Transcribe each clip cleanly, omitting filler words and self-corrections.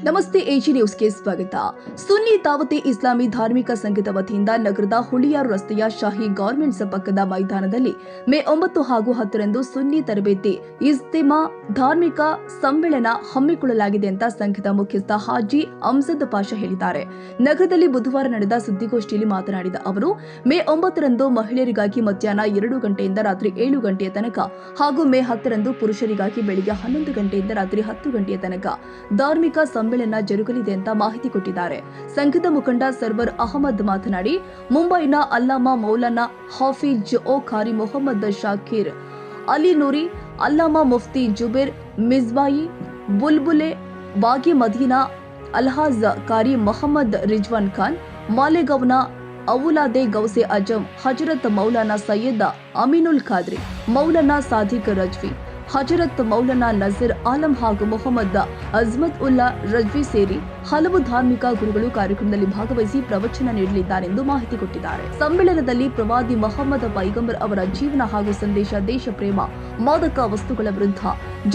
ನಮಸ್ತೆ ಎಜಿ ನ್ಯೂಸ್ಗೆ ಸ್ವಾಗತ. ಸುನ್ನಿ ದಾವತಿ ಇಸ್ಲಾಮಿ ಧಾರ್ಮಿಕ ಸಂಘದ ವತಿಯಿಂದ ನಗರದ ಹುಳಿಯಾರು ರಸ್ತೆಯ ಶಾಹಿ ಗಾರ್ಮೆಂಟ್ಸ್ ಪಕ್ಕದ ಮೈದಾನದಲ್ಲಿ ಮೇ 9 ಹಾಗೂ 10ರಂದು ಸುನ್ನಿ ತರಬೇತಿ ಇಜ್ತಿಮಾ ಧಾರ್ಮಿಕ ಸಮ್ಮೇಳನ ಹಮ್ಮಿಕೊಳ್ಳಲಾಗಿದೆ ಅಂತ ಸಂಘದ ಮುಖ್ಯಸ್ಥ ಹಾಜಿ ಅಮ್ಜದ್ ಪಾಷಾ ಹೇಳಿದ್ದಾರೆ. ನಗರದಲ್ಲಿ ಬುಧವಾರ ನಡೆದ ಸುದ್ದಿಗೋಷ್ಠಿಯಲ್ಲಿ ಮಾತನಾಡಿದ ಅವರು, ಮೇ 9ರಂದು ಮಹಿಳೆಯರಿಗಾಗಿ ಮಧ್ಯಾಹ್ನ 2 ಗಂಟೆಯಿಂದ ರಾತ್ರಿ 7 ಗಂಟೆಯ ತನಕ ಹಾಗೂ ಮೇ 10ರಂದು ಪುರುಷರಿಗಾಗಿ ಬೆಳಿಗ್ಗೆ 11 ಗಂಟೆಯಿಂದ ರಾತ್ರಿ 10 ಗಂಟೆಯ ತನಕ ಧಾರ್ಮಿಕ ಸಮ್ಮೇಳನ ಜರುಗಲಿದೆ ಅಂತ ಮಾಹಿತಿ ಕೊಟ್ಟಿದ್ದಾರೆ. ಸಂಘದ ಮುಖಂಡ ಸರ್ವರ್ ಅಹಮದ್ ಮಾತನಾಡಿ, ಮುಂಬೈನ ಅಲ್ಲಾಮಾ ಮೌಲಾನಾ ಹಾಫಿಜ್ ಓ ಖಾರಿ ಮೊಹಮ್ಮದ್ ಶಾಕಿರ್ ಅಲಿ ನೂರಿ, ಅಲ್ಲಾಮಾ ಮುಫ್ತಿ ಜುಬೇರ್ ಮಿಜ್ಬಾಯಿ, ಬುಲ್ಬುಲೆ ಬಾಗಿ ಮದೀನಾ ಅಲ್ಹಾಜ್ ಕಾರಿ ಮೊಹಮ್ಮದ್ ರಿಜ್ವಾನ್ ಖಾನ್, ಮಾಲೆಗೌನ ಔಲಾದೆ ಗೌಸೆ ಅಜಂ, ಹಜರತ್ ಮೌಲಾನಾ ಸೈಯದ್ ಅಮೀನುಲ್ ಖಾದ್ರಿ, ಮೌಲಾನಾ ಸಾದಿಕ್ ರಜ್ವಿ, ಹಜರತ್ ಮೌಲಾನಾ ನಜೀರ್ ಆಲಂ ಹಾಗೂ ಮೊಹಮ್ಮದ್ ಅಜ್ಮತ್ ಉಲ್ಲಾ ರಜ್ವಿ ಸೇರಿ ಹಲವು ಧಾರ್ಮಿಕ ಗುರುಗಳು ಕಾರ್ಯಕ್ರಮದಲ್ಲಿ ಭಾಗವಹಿಸಿ ಪ್ರವಚನ ನೀಡಲಿದ್ದಾರೆಂದು ಮಾಹಿತಿ ಕೊಟ್ಟಿದ್ದಾರೆ. ಸಮ್ಮೇಳನದಲ್ಲಿ ಪ್ರವಾದಿ ಮೊಹಮ್ಮದ್ ಪೈಗಂಬರ್ ಅವರ ಜೀವನ ಹಾಗೂ ಸಂದೇಶ, ದೇಶ ಪ್ರೇಮ, ಮಾದಕ ವಸ್ತುಗಳ ವಿರುದ್ಧ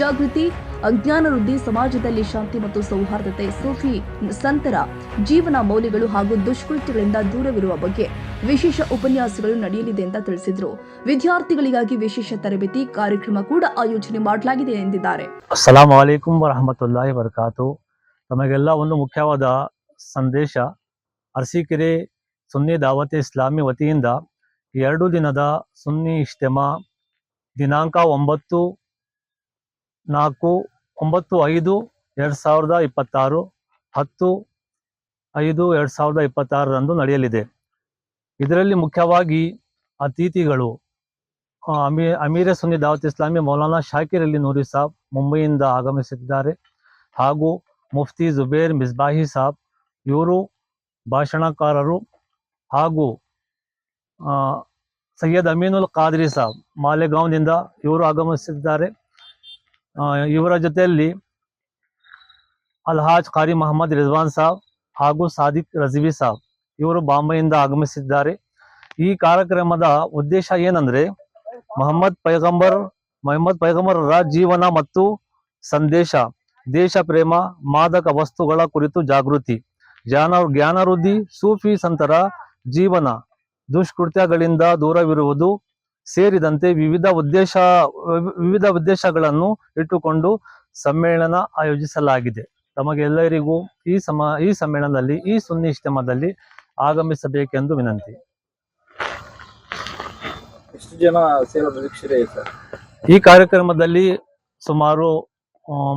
ಜಾಗೃತಿ, ಅಜ್ಞಾನ ವೃದ್ಧಿ, ಸಮಾಜದಲ್ಲಿ ಶಾಂತಿ ಮತ್ತು ಸೌಹಾರ್ದತೆ, ಸೂಫಿ ಸಂತರ ಜೀವನ ಮೌಲ್ಯಗಳು ಹಾಗೂ ದುಷ್ಕೃತ್ಯಗಳಿಂದ ದೂರವಿರುವ ಬಗ್ಗೆ ವಿಶೇಷ ಉಪನ್ಯಾಸಗಳು ನಡೆಯಲಿದೆ ಅಂತ ತಿಳಿಸಿದರು. ವಿದ್ಯಾರ್ಥಿಗಳಿಗಾಗಿ ವಿಶೇಷ ತರಬೇತಿ ಕಾರ್ಯಕ್ರಮ ಕೂಡ ಆಯೋಜನೆ ಮಾಡಲಾಗಿದೆ ಎಂದಿದ್ದಾರೆ. ಅಸ್ಸಲಾಮು ಅಲೈಕುಂ ವರಹಮತುಲ್ಲಾಹಿ ವಬರಕಾತು. ತಮಗೆಲ್ಲ ಒಂದು ಮುಖ್ಯವಾದ ಸಂದೇಶ. ಅರಸೀಕೆರೆ ಸುನ್ನಿ ದಾವತಿ ಇಸ್ಲಾಮಿ ವತಿಯಿಂದ 2 ದಿನದ ಸುನ್ನಿ ಇಜ್ತಿಮಾ ದಿನಾಂಕ 9/5/2026 10/5/2026 ನಡೆಯಲಿದೆ. ಇದರಲ್ಲಿ ಮುಖ್ಯವಾಗಿ ಅತಿಥಿಗಳು ಅಮೀರ ಸುನ್ನಿ ದಾವತ್ ಇಸ್ಲಾಮಿ ಮೌಲಾನಾ ಶಾಕಿರ್ ಅಲಿ ನೂರಿ ಸಾಬ್ ಮುಂಬೈಯಿಂದ ಆಗಮಿಸಿದ್ದಾರೆ ಹಾಗೂ ಮುಫ್ತಿ ಜುಬೇರ್ ಮಿಜ್ಬಾಹಿ ಸಾಬ್ ಇವರು ಭಾಷಣಕಾರರು ಹಾಗೂ ಸೈಯದ್ ಅಮೀನುಲ್ ಖಾದ್ರಿ ಸಾಬ್ ಮಾಲೆಗಾಂವ್ನಿಂದ ಇವರು ಆಗಮಿಸಿದ್ದಾರೆ. ಇವರ ಜೊತೆಯಲ್ಲಿ ಅಲ್ಹಾಜ್ ಕಾರಿ ಮೊಹಮ್ಮದ್ ರಿಜ್ವಾನ್ ಸಾಬ್ ಹಾಗೂ ಸಾದಿಕ್ ರಜ್ವಿ ಸಾಬ್ ಇವರು ಬಾಂಬೆಯಿಂದ ಆಗಮಿಸಿದ್ದಾರೆ. ಈ ಕಾರ್ಯಕ್ರಮದ ಉದ್ದೇಶ ಏನಂದ್ರೆ, ಮೊಹಮ್ಮದ್ ಪೈಗಂಬರರ ಜೀವನ ಮತ್ತು ಸಂದೇಶ, ದೇಶ ಪ್ರೇಮ, ಮಾದಕ ವಸ್ತುಗಳ ಕುರಿತು ಜಾಗೃತಿ, ಜ್ಞಾನ ವೃದ್ಧಿ, ಸೂಫಿ ಸಂತರ ಜೀವನ, ದುಷ್ಕೃತ್ಯಗಳಿಂದ ದೂರವಿರುವುದು ಸೇರಿದಂತೆ ವಿವಿಧ ಉದ್ದೇಶಗಳನ್ನು ಇಟ್ಟುಕೊಂಡು ಸಮ್ಮೇಳನ ಆಯೋಜಿಸಲಾಗಿದೆ. ತಮಗೆಲ್ಲರಿಗೂ ಈ ಸಮ್ಮೇಳನದಲ್ಲಿ, ಈ ಸುನ್ನಿ ಇಜ್ತಿಮಾದಲ್ಲಿ ಆಗಮಿಸಬೇಕೆಂದು ವಿನಂತಿ. ಎಷ್ಟು ಜನ ಸೇವಾ ನಿರೀಕ್ಷೆ ಇದೆ ಸರ್? ಈ ಕಾರ್ಯಕ್ರಮದಲ್ಲಿ ಸುಮಾರು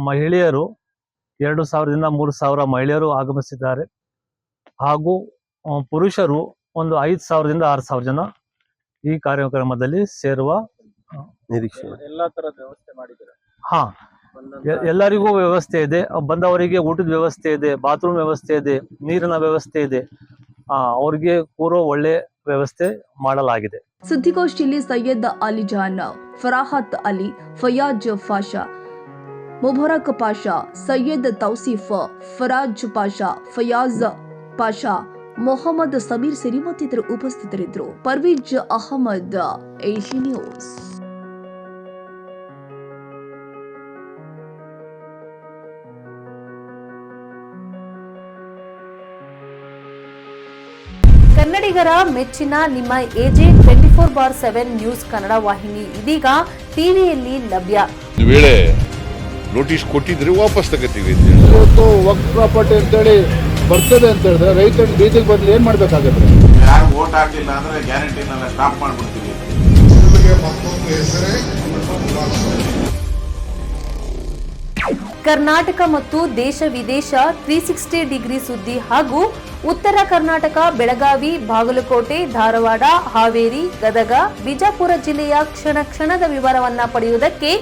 ಮಹಿಳೆಯರು 2,000ದಿಂದ 3,000 ಮಹಿಳೆಯರು ಆಗಮಿಸಿದ್ದಾರೆ ಹಾಗೂ ಪುರುಷರು ಒಂದು 5,000ದಿಂದ 6,000 ಜನ ಈ ಕಾರ್ಯಕ್ರಮದಲ್ಲಿ ಸೇರುವ ನಿರೀಕ್ಷೆ. ಎಲ್ಲಾ ತರದ ವ್ಯವಸ್ಥೆ ಮಾಡಿದ್ದೀರಾ? ಹಾ, ಎಲ್ಲರಿಗೂ ವ್ಯವಸ್ಥೆ ಇದೆ. ಬಂದವರಿಗೆ ಊಟದ ವ್ಯವಸ್ಥೆ ಇದೆ, ಬಾತ್ರೂಮ್ ವ್ಯವಸ್ಥೆ ಇದೆ, ನೀರಿನ ವ್ಯವಸ್ಥೆ ಇದೆ. ಅವರಿಗೆ ಕೂರೋ ಒಳ್ಳೆ ವ್ಯವಸ್ಥೆ ಮಾಡಲಾಗಿದೆ. ಸುದ್ದಿಗೋಷ್ಠಿಯಲ್ಲಿ ಸೈಯದ್ ಅಲಿಜಾನ್, ಫರಾಹತ್ ಅಲಿ, ಫಯಾಜ್ ಪಾಷಾ, ಮುಬರಕ್ ಪಾಷಾ, ಸೈಯದ್ ತೌಸೀಫ್, ಫರಾಜ್ ಪಾಷಾ, ಫಯಾಜ್ ಪಾಷಾ, ಮೊಹಮ್ಮದ್ ಸಮೀರ್ ಸೇರಿ ಮತ್ತಿತರರು ಉಪಸ್ಥಿತರಿದ್ದರು. Parveez Ahmed, AG news. ಕನ್ನಡಿಗರ ಮೆಚ್ಚಿನ ನಿಮ್ಮ ಎಜೆ 24/7 ನ್ಯೂಸ್ ಕನ್ನಡ ವಾಹಿನಿ ಇದೀಗ ಟಿವಿಯಲ್ಲಿ ಲಭ್ಯ. ವೇಳೆ ನೋಟಿಸ್ ಕೊಟ್ಟಿದ್ರೆ ವಾಪಸ್ ತಗೋತೀವಿ. ಇವತ್ತು ವಕ್ಫ್ ಪ್ರಾಪರ್ಟಿ ಅಂತೇಳಿ ಬರ್ತದೆ ಅಂತ ಹೇಳಿದ್ರೆ ರೈತರ ಬೀದಿಗೆ ಬದಲು ಏನ್ ಮಾಡ್ಬೇಕಾಗತ್ತೆ? ಯಾರು ವೋಟ್ ಹಾಕಲಿಲ್ಲ ಅಂದ್ರೆ ಗ್ಯಾರಂಟಿನೆಲ್ಲ ಸ್ಟಾಪ್ ಮಾಡ್ಬಿಡ್ತೀವಿ. ಕರ್ನಾಟಕ ಮತ್ತು ದೇಶ ವಿದೇಶ 360 ಡಿಗ್ರಿ ಸುದ್ದಿ ಹಾಗೂ ಉತ್ತರ ಕರ್ನಾಟಕ, ಬೆಳಗಾವಿ, ಬಾಗಲಕೋಟೆ, ಧಾರವಾಡ, ಹಾವೇರಿ, ಗದಗ, ಬಿಜಾಪುರ ಜಿಲ್ಲೆಯ ಕ್ಷಣ ಕ್ಷಣದ ವಿವರವನ್ನ ಪಡೆಯುವುದಕ್ಕೆ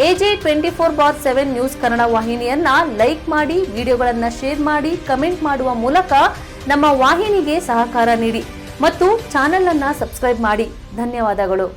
ಎಜೆ 24/7 ನ್ಯೂಸ್ ಕನ್ನಡ ವಾಹಿನಿಯನ್ನ ಲೈಕ್ ಮಾಡಿ, ವಿಡಿಯೋಗಳನ್ನ ಶೇರ್ ಮಾಡಿ, ಕಮೆಂಟ್ ಮಾಡುವ ಮೂಲಕ ನಮ್ಮ ವಾಹಿನಿಗೆ ಸಹಕಾರ ನೀಡಿ ಮತ್ತು ಚಾನೆಲ್ ಅನ್ನ ಸಬ್ಸ್ಕ್ರೈಬ್ ಮಾಡಿ. ಧನ್ಯವಾದಗಳು.